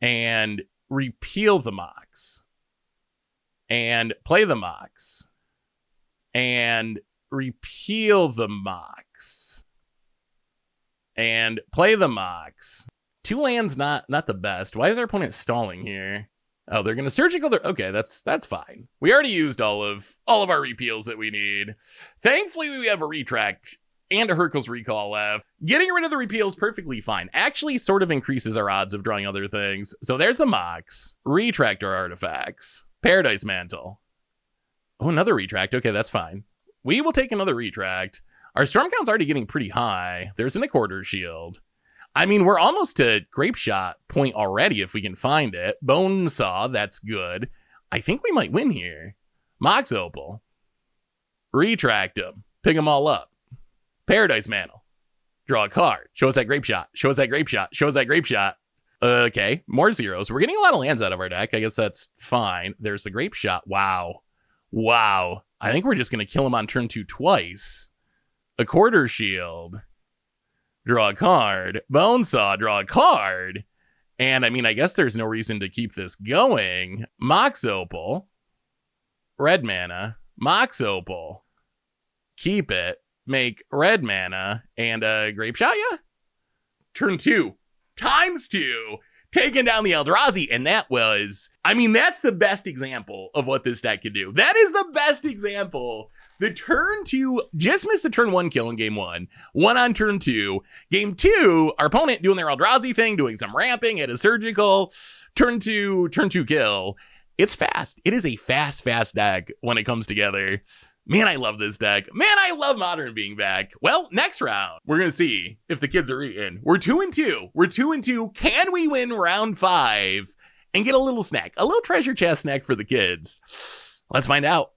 And repeal the Mox. And play the Mox. And repeal the Mox. And play the Mox. 2 lands, not the best. Why is our opponent stalling here? Oh, they're gonna surgical. Okay, that's fine. We already used all of our repeals that we need. Thankfully, we have a retract and a Hercule's Recall left. Getting rid of the repeals perfectly fine. Actually, sort of increases our odds of drawing other things. So there's the Mox. Retract our artifacts. Paradise Mantle. Oh, another retract. Okay, that's fine. We will take another retract. Our storm count's already getting pretty high. There's an Accorder Shield. I mean, we're almost to Grape Shot point already if we can find it. Bone Saw, that's good. I think we might win here. Mox Opal. Retract them. Pick them all up. Paradise Mantle. Draw a card. Show us that Grape Shot. Show us that Grape Shot. Show us that Grape Shot. Okay, more zeros. We're getting a lot of lands out of our deck. I guess that's fine. There's the Grape Shot. Wow. Wow. I think we're just going to kill him on turn 2 twice. Accorder Shield. Draw a card. Bone Saw, draw a card. And I mean, I guess there's no reason to keep this going. Mox Opal. Red mana. Mox Opal. Keep it. Make red mana. And a Grape Shot, yeah? Turn 2. ×2. Taking down the Eldrazi. And that was, I mean, that's the best example of what this deck could do. That is the best example. The turn 2, just missed the turn 1 kill in game 1. 1 on turn 2. Game 2, our opponent doing their Eldrazi thing, doing some ramping at a surgical. Turn 2 kill. It's fast. It is a fast deck when it comes together. Man, I love this deck. Man, I love Modern being back. Well, next round, we're going to see if the kids are eating. We're 2 and 2. We're 2 and 2. Can we win round 5 and get a little snack, a little treasure chest snack for the kids? Let's find out.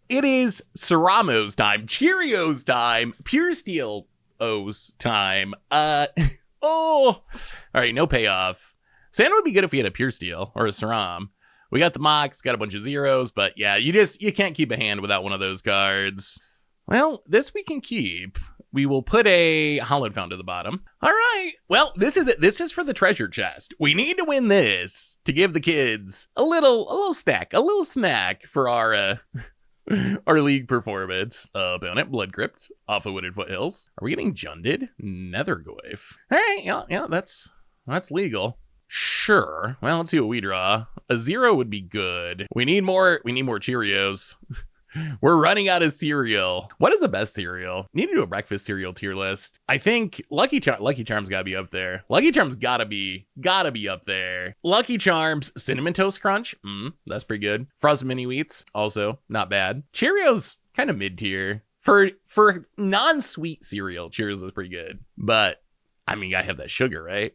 It is Saramo's time, Cheerios time, Pure Steel O's time. All right, no payoff. Santa would be good if we had a Pure Steel or a Saram. We got the Mox, got a bunch of zeros, but yeah, you can't keep a hand without one of those cards. Well, this we can keep. We will put a Hallowed Fountain to the bottom. All right. Well, this is it. This is for the treasure chest. We need to win this to give the kids a little snack for our league performance. Opponent, Blood Crypt, off the Wooded Foothills. Are we getting Junded? Nethergoyf. All right, yeah, that's legal. Sure. Well, let's see what we draw. A 0 would be good. We need more Cheerios. We're running out of cereal. What is the best cereal? Need to do a breakfast cereal tier list. I think Lucky Charms gotta be up there. Lucky Charms gotta be up there. Lucky Charms, Cinnamon Toast Crunch. That's pretty good. Frozen Mini Wheats, also not bad. Cheerios, kind of mid-tier. For non-sweet cereal, Cheerios is pretty good. But, I mean, I have that sugar, right?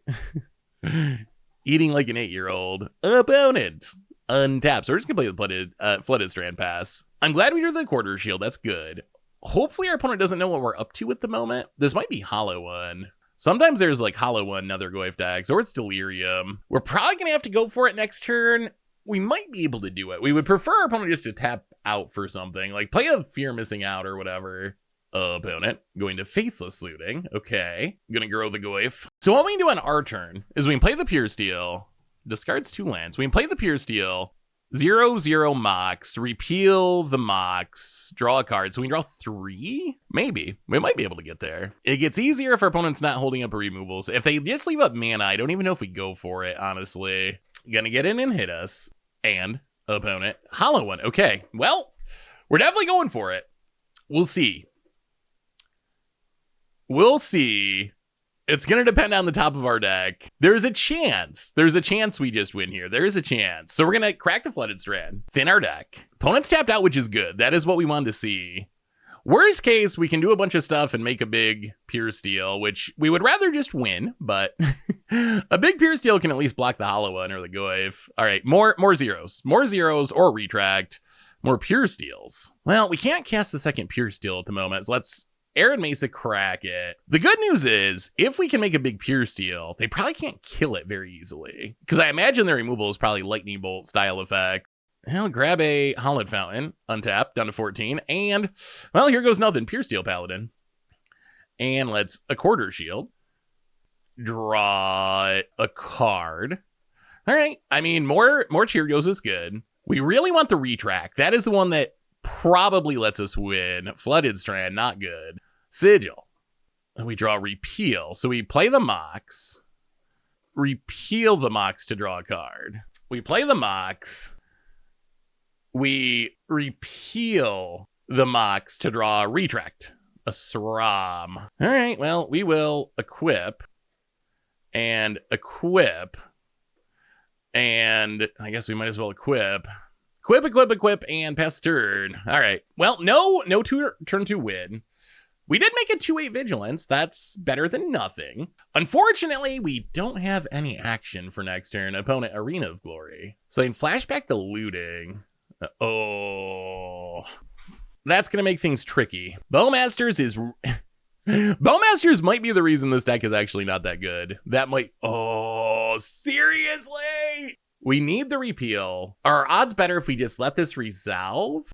Eating like an 8-year-old. Opponent. Untap. So we're just gonna play the Flooded Strand pass. I'm glad we drew the Quarter Shield. That's good. Hopefully our opponent doesn't know what we're up to at the moment. This might be Hollow One. Sometimes there's like Hollow One, Nethergoyf decks, or it's Delirium. We're probably gonna have to go for it next turn. We might be able to do it. We would prefer our opponent just to tap out for something, like play a Fear Missing Out or whatever. Opponent going to Faithless Looting. Okay, gonna grow the Goyf. So what we can do on our turn is we can play the Pure Steel. Discards 2 lands. We can play the Pure Steel, 0/0 Mox, repeal the Mox, draw a card. So we can draw 3? Maybe. We might be able to get there. It gets easier if our opponent's not holding up removals. If they just leave up mana, I don't even know if we go for it, honestly. Gonna get in and hit us. And opponent, Hollow One. Okay, well, we're definitely going for it. We'll see. It's going to depend on the top of our deck. There's a chance. There's a chance we just win here. There is a chance. So we're going to crack the Flooded Strand. Thin our deck. Opponent's tapped out, which is good. That is what we wanted to see. Worst case, we can do a bunch of stuff and make a big Pure Steel, which we would rather just win, but a big Pure Steel can at least block the Hollow One or the Goyf. All right, more zeros. More zeros or Retract. More Pure Steels. Well, we can't cast the second Pure Steel at the moment, so let's Arid Mesa crack it. The good news is, if we can make a big Pure Steel, they probably can't kill it very easily. Because I imagine their removal is probably Lightning Bolt style effect. Well, grab a Hollowed Fountain, untap, down to 14, and, well, here goes nothing. Pure Steel Paladin. And let's a Quarter Shield. Draw a card. All right, I mean, more Cheerios is good. We really want the Retract. That is the one that probably lets us win. Flooded Strand, not good. Sigil. And we draw Repeal. So we play the Mox. Repeal the Mox to draw a card. We play the Mox. We repeal the Mox to draw a Retract. A Sram. All right, well, we will equip. And equip. And I guess we might as well equip. Equip, and pass turn. All right. Well, no turn 2 win. We did make a 2/8 Vigilance. That's better than nothing. Unfortunately, we don't have any action for next turn. Opponent, Arena of Glory. So they can flashback the looting. Oh. That's going to make things tricky. Bowmasters is... Bowmasters might be the reason this deck is actually not that good. That might... Oh, seriously? We need the repeal. Are our odds better if we just let this resolve?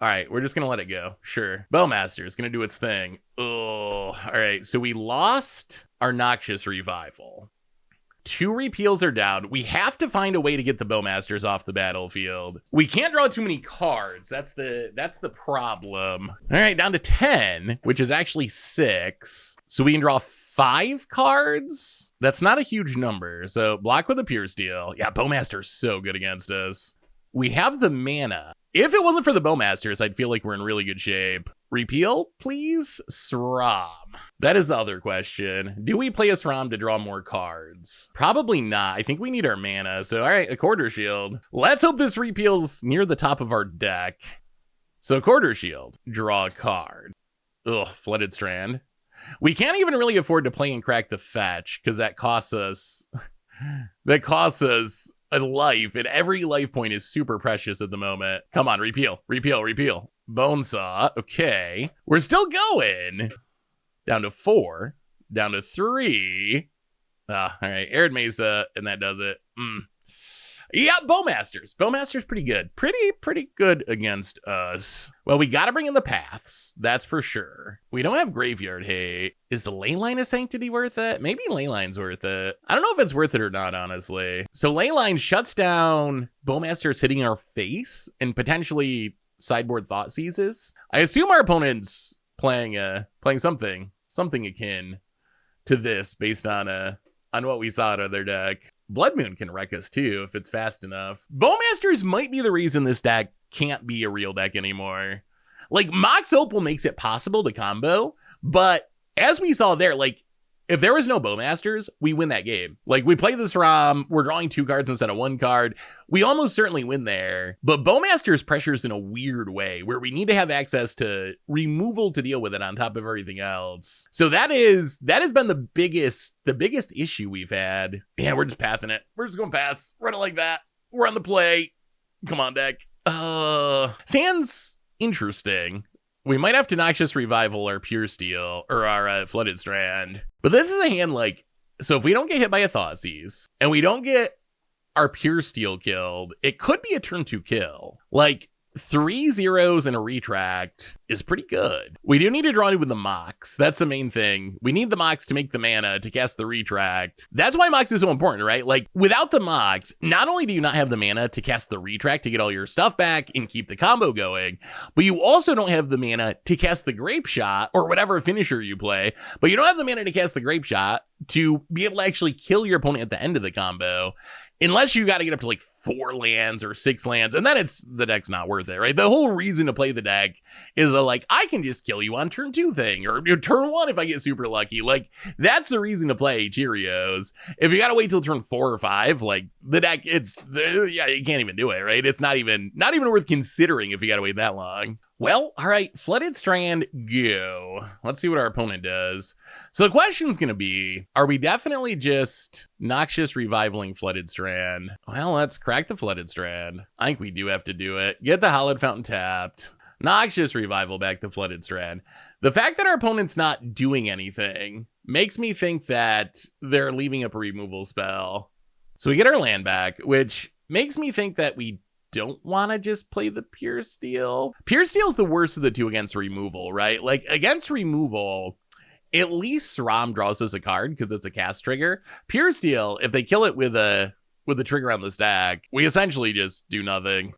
All right, we're just going to let it go. Sure. Bowmaster is going to do its thing. Oh, all right. So we lost our Noxious Revival. 2 repeals are down. We have to find a way to get the Bowmasters off the battlefield. We can't draw too many cards. That's the problem. All right, down to 10, which is actually 6. So we can draw 5 cards. That's not a huge number. So block with a Pure Steel. Yeah, Bowmaster's so good against us. We have the mana. If it wasn't for the Bowmasters, I'd feel like we're in really good shape. Repeal, please? Sram. That is the other question. Do we play a Sram to draw more cards? Probably not. I think we need our mana. So, all right, a Quarter Shield. Let's hope this repeals near the top of our deck. So, Quarter Shield. Draw a card. Ugh, Flooded Strand. We can't even really afford to play and crack the fetch, because that costs us... that costs us a life, and every life point is super precious at the moment. Come on, repeal. Bonesaw. Okay. We're still going. Down to 4. Down to 3. All right. Arid Mesa, and that does it. Yeah, Bowmasters. Bowmasters pretty good. Pretty good against us. Well, we got to bring in the Paths. That's for sure. We don't have Graveyard Hate. Is the Leyline of Sanctity worth it? Maybe Leyline's worth it. I don't know if it's worth it or not, honestly. So Leyline shuts down Bowmasters hitting our face and potentially sideboard Thought Seizes. I assume our opponent's playing something akin to this based on what we saw out of their deck. Blood Moon can wreck us too if it's fast enough. Bowmasters might be the reason this deck can't be a real deck anymore. Like, Mox Opal makes it possible to combo, but as we saw there, like, if there was no Bowmasters, we win that game. Like, we play this ROM, we're drawing 2 cards instead of 1 card. We almost certainly win there. But Bowmasters pressures in a weird way, where we need to have access to removal to deal with it on top of everything else. So that has been the biggest issue we've had. Yeah, we're just pathing it. We're just going pass. Run it like that. We're on the play. Come on, deck. Sand's interesting. We might have to Noxious Revival or Pure Steel, or our Flooded Strand. But this is a hand like, so if we don't get hit by a Thoughtseize, and we don't get our Pure Steel killed, it could be a turn 2 kill. Like, 3 zeros and a Retract is pretty good. We do need to draw with the Mox. That's the main thing. We need the Mox to make the mana to cast the Retract. That's why Mox is so important, right? Like, without the Mox, not only do you not have the mana to cast the Retract to get all your stuff back and keep the combo going, but you also don't have the mana to cast the Grape Shot or whatever finisher you play, but you don't have the mana to cast the Grape Shot to be able to actually kill your opponent at the end of the combo. Unless you got to get up to like 4 lands or 6 lands, and then the deck's not worth it, right? The whole reason to play the deck is like, I can just kill you on turn 2 thing, or turn 1 if I get super lucky. Like, that's the reason to play Cheerios. If you gotta wait till turn 4 or 5, like, the deck, yeah, you can't even do it, right? It's not even worth considering if you gotta wait that long. Well, all right, Flooded Strand, go. Let's see what our opponent does. So the question's going to be, are we definitely just Noxious Revivaling Flooded Strand? Well, let's crack the Flooded Strand. I think we do have to do it. Get the Hallowed Fountain tapped. Noxious Revival back to Flooded Strand. The fact that our opponent's not doing anything makes me think that they're leaving up a removal spell. So we get our land back, which makes me think that we don't want to just play the Pure Steel. Pure Steel's the worst of the two against removal, right? Like, against removal, at least SRAM draws us a card because it's a cast trigger. Pure Steel, if they kill it with a trigger on the stack, we essentially just do nothing.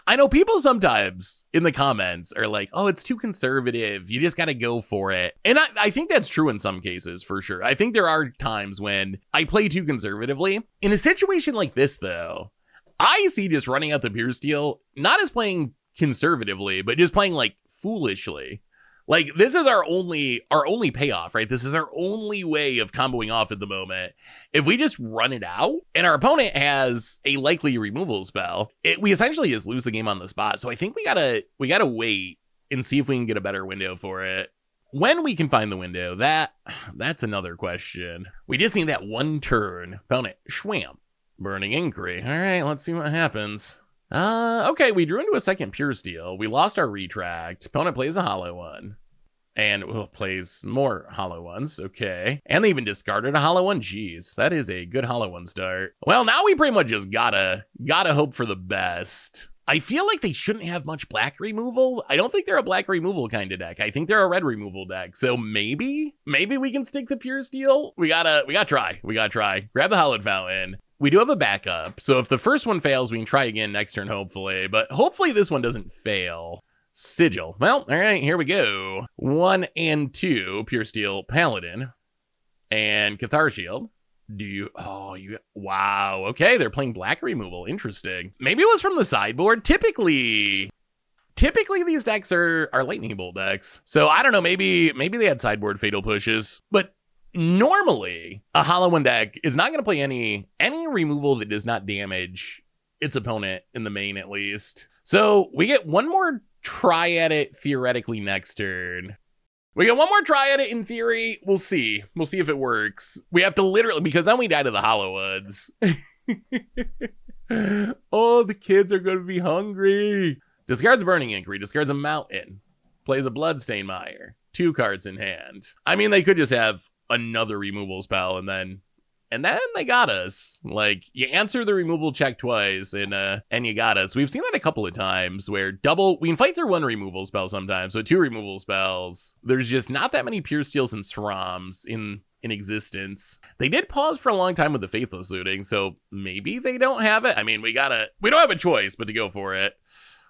I know people sometimes in the comments are like, oh, it's too conservative. You just got to go for it. And I think that's true in some cases, for sure. I think there are times when I play too conservatively. In a situation like this, though, I see just running out the Pure Steel, not as playing conservatively, but just playing like foolishly. Like, this is our only payoff, right? This is our only way of comboing off at the moment. If we just run it out and our opponent has a likely removal spell, we essentially just lose the game on the spot. So I think we gotta wait and see if we can get a better window for it. When we can find the window, that's another question. We just need that one turn. Opponent, Schwam. Burning Inquiry. All right, let's see what happens. Okay, we drew into a second Pure Steel. We lost our Retract. Opponent plays a Hollow one. And plays more Hollow ones. Okay. And they even discarded a Hollow one. Jeez, that is a good Hollow one start. Well, now we pretty much just gotta hope for the best. I feel like they shouldn't have much black removal. I don't think they're a black removal kind of deck. I think they're a red removal deck. So maybe we can stick the Pure Steel. We gotta try. Grab the Hallowed Fountain. We do have a backup, so if the first one fails, we can try again next turn, hopefully. But hopefully this one doesn't fail. Sigil. Well, all right, here we go. 1 and 2, Pure Steel Paladin. And Cathar Shield. Wow, okay, they're playing black removal. Interesting. Maybe it was from the sideboard. Typically these decks are Lightning Bolt decks. So I don't know, maybe they had sideboard Fatal Pushes. But normally, a Hollow one deck is not going to play any removal that does not damage its opponent in the main, at least. So we get one more try at it theoretically next turn. We get one more try at it in theory. We'll see. We'll see if it works. We have to literally, because then we die to the Hollow Woods. Oh, the kids are going to be hungry. Discards Burning Inquiry, discards a Mountain, plays a Bloodstained Mire, 2 cards in hand. I mean, they could just have another removal spell and then they got us. Like, you answer the removal check twice and you got us. We've seen that a couple of times where we can fight through 1 removal spell sometimes, but 2 removal spells. There's just not that many Pure Steels and SRAMs in existence. They did pause for a long time with the Faithless Looting, so maybe they don't have it. I mean, we don't have a choice but to go for it.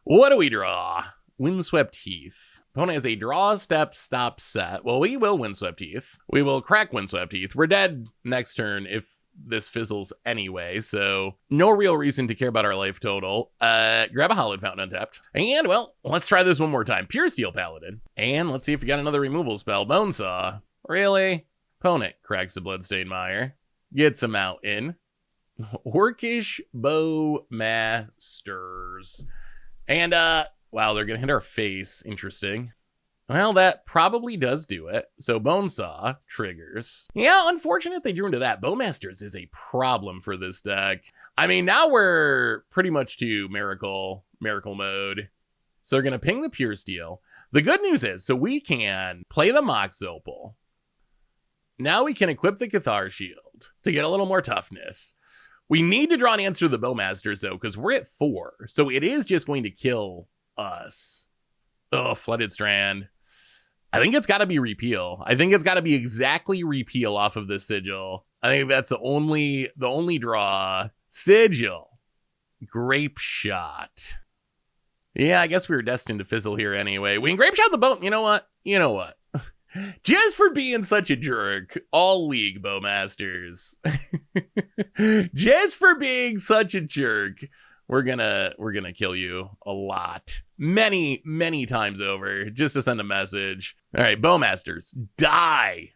What do we draw? Windswept Heath. Opponent has a draw, step, stop, set. Well, we will Windswept Heath. We will crack Windswept Heath. We're dead next turn if this fizzles anyway, so no real reason to care about our life total. Grab a Hallowed Fountain untapped. And, well, let's try this one more time. Pure Steel Paladin. And let's see if we got another removal spell. Bonesaw. Really? Opponent cracks the Bloodstained Mire. Gets a Mountain. Orcish Bowmasters. And, wow, they're going to hit our face. Interesting. Well, that probably does do it. So Bonesaw triggers. Yeah, unfortunate they drew into that. Bowmasters is a problem for this deck. I mean, now we're pretty much to miracle mode. So they're going to ping the Pure Steel. The good news is, so we can play the Mox Opal. Now we can equip the Cathar Shield to get a little more toughness. We need to draw an answer to the Bowmasters, though, because we're at 4. So it is just going to kill us. Oh, Flooded Strand. I think it's got to be Repeal. I think it's got to be exactly Repeal off of this Sigil. I think that's the only draw. Sigil. Grape Shot. Yeah, I guess we were destined to fizzle here anyway. We can Grape Shot the bone. You know what? Just for being such a jerk, all league Bowmasters. Just for being such a jerk, we're gonna kill you a lot. Many times over, just to send a message. All right, Bowmasters, die.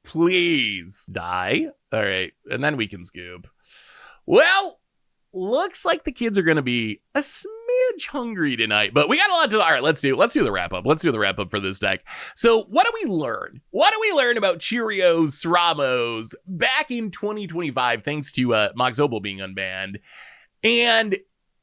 Please die. All right, and then we can scoop. Well, looks like the kids are gonna be a smidge hungry tonight, but we got a lot to. All right, let's do the wrap up. Let's do the wrap up for this deck. So, what do we learn? What do we learn about Cheerios, Ramos back in 2025, thanks to Mox Opal being unbanned? And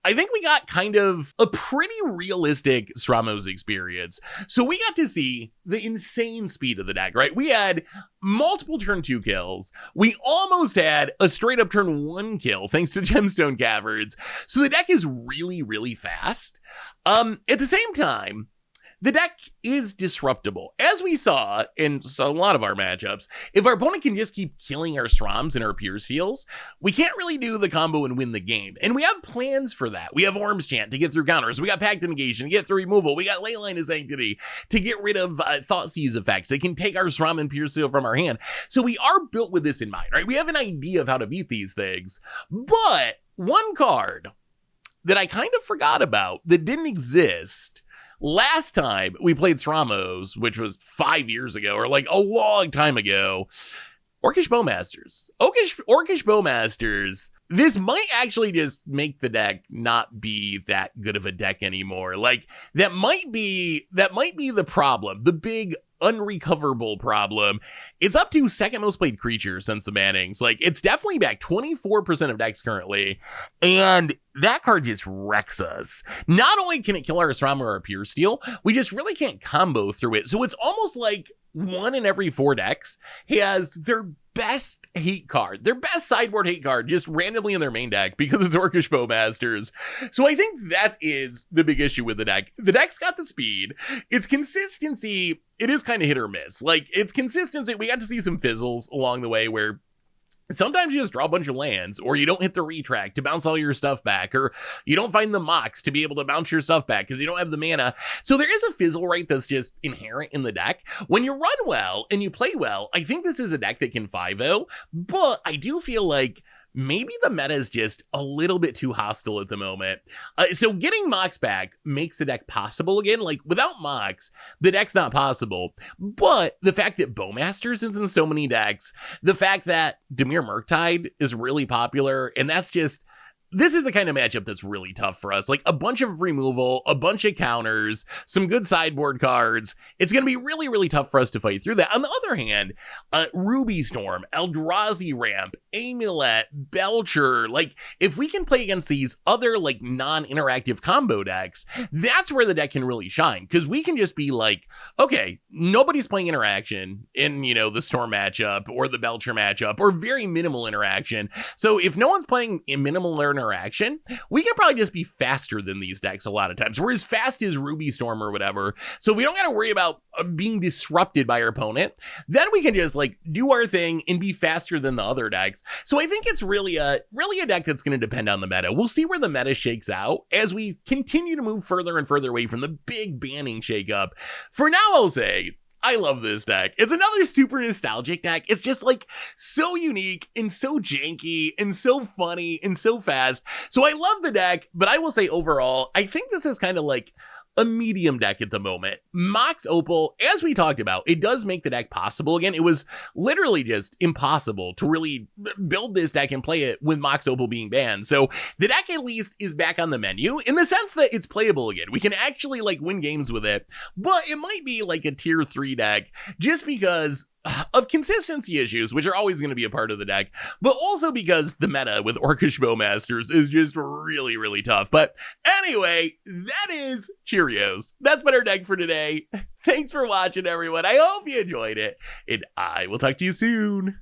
I think we got kind of a pretty realistic Sramos experience. So we got to see the insane speed of the deck, right? We had multiple turn 2 kills. We almost had a straight up turn 1 kill thanks to Gemstone Caverns. So the deck is really fast. At the same time, the deck is disruptible. As we saw in a lot of our matchups, if our opponent can just keep killing our Stroms and our Pure Seals, we can't really do the combo and win the game. And we have plans for that. We have Orm's Chant to get through counters. We got Pact of Negation to get through removal. We got Leyline of Sanctity to get rid of Thoughtseize effects. It can take our Strom and Pure Seal from our hand. So we are built with this in mind, right? We have an idea of how to beat these things. But one card that I kind of forgot about that didn't exist last time we played Sramos, which was 5 years ago, or like a long time ago, Orcish Bowmasters. Orcish Bowmasters, this might actually just make the deck not be that good of a deck anymore. Like, that might be the problem, the big unrecoverable problem. It's up to second most played creature since the bannings. Like, it's definitely back 24% of decks currently, and that card just wrecks us. Not only can it kill our Strom or our Pure Steel, we just really can't combo through it. So it's almost like 1 in every 4 decks has their best hate card, their best sideboard hate card, just randomly in their main deck because it's Orcish Bowmasters. So I think that is the big issue with the deck. The deck's got the speed. Its consistency, it is kind of hit or miss. Like, its consistency, we got to see some fizzles along the way where sometimes you just draw a bunch of lands, or you don't hit the retract to bounce all your stuff back, or you don't find the Mox to be able to bounce your stuff back because you don't have the mana. So there is a fizzle rate that's just inherent in the deck. When you run well and you play well, I think this is a deck that can 5-0, but I do feel like maybe the meta is just a little bit too hostile at the moment. So getting Mox back makes the deck possible again. Like, without Mox, the deck's not possible. But the fact that Bowmasters is in so many decks, the fact that Dimir Murktide is really popular, and that's just... this is the kind of matchup that's really tough for us. Like, a bunch of removal, a bunch of counters, some good sideboard cards. It's going to be really tough for us to fight through that. On the other hand, Ruby Storm, Eldrazi Ramp, Amulet, Belcher, like, if we can play against these other, like, non-interactive combo decks, that's where the deck can really shine. Because we can just be like, okay, nobody's playing interaction in, you know, the Storm matchup or the Belcher matchup, or very minimal interaction. So if no one's playing in minimal interaction, we can probably just be faster than these decks a lot of times. We're as fast as Ruby Storm or whatever. So if we don't got to worry about being disrupted by our opponent, then we can just like do our thing and be faster than the other decks. So I think it's really a deck that's going to depend on the meta. We'll see where the meta shakes out as we continue to move further and further away from the big banning shakeup. For now, I'll say, I love this deck. It's another super nostalgic deck. It's just like so unique and so janky and so funny and so fast. So I love the deck, but I will say overall, I think this is kind of like a medium deck at the moment. Mox Opal, as we talked about, it does make the deck possible again. It was literally just impossible to really build this deck and play it with Mox Opal being banned. So the deck at least is back on the menu in the sense that it's playable again. We can actually like win games with it, but it might be like a tier 3 deck just because of consistency issues, which are always going to be a part of the deck, but also because the meta with Orcish Bowmasters is just really tough. But anyway, that is Cheerios. That's been our deck for today. Thanks for watching, everyone. I hope you enjoyed it, and I will talk to you soon.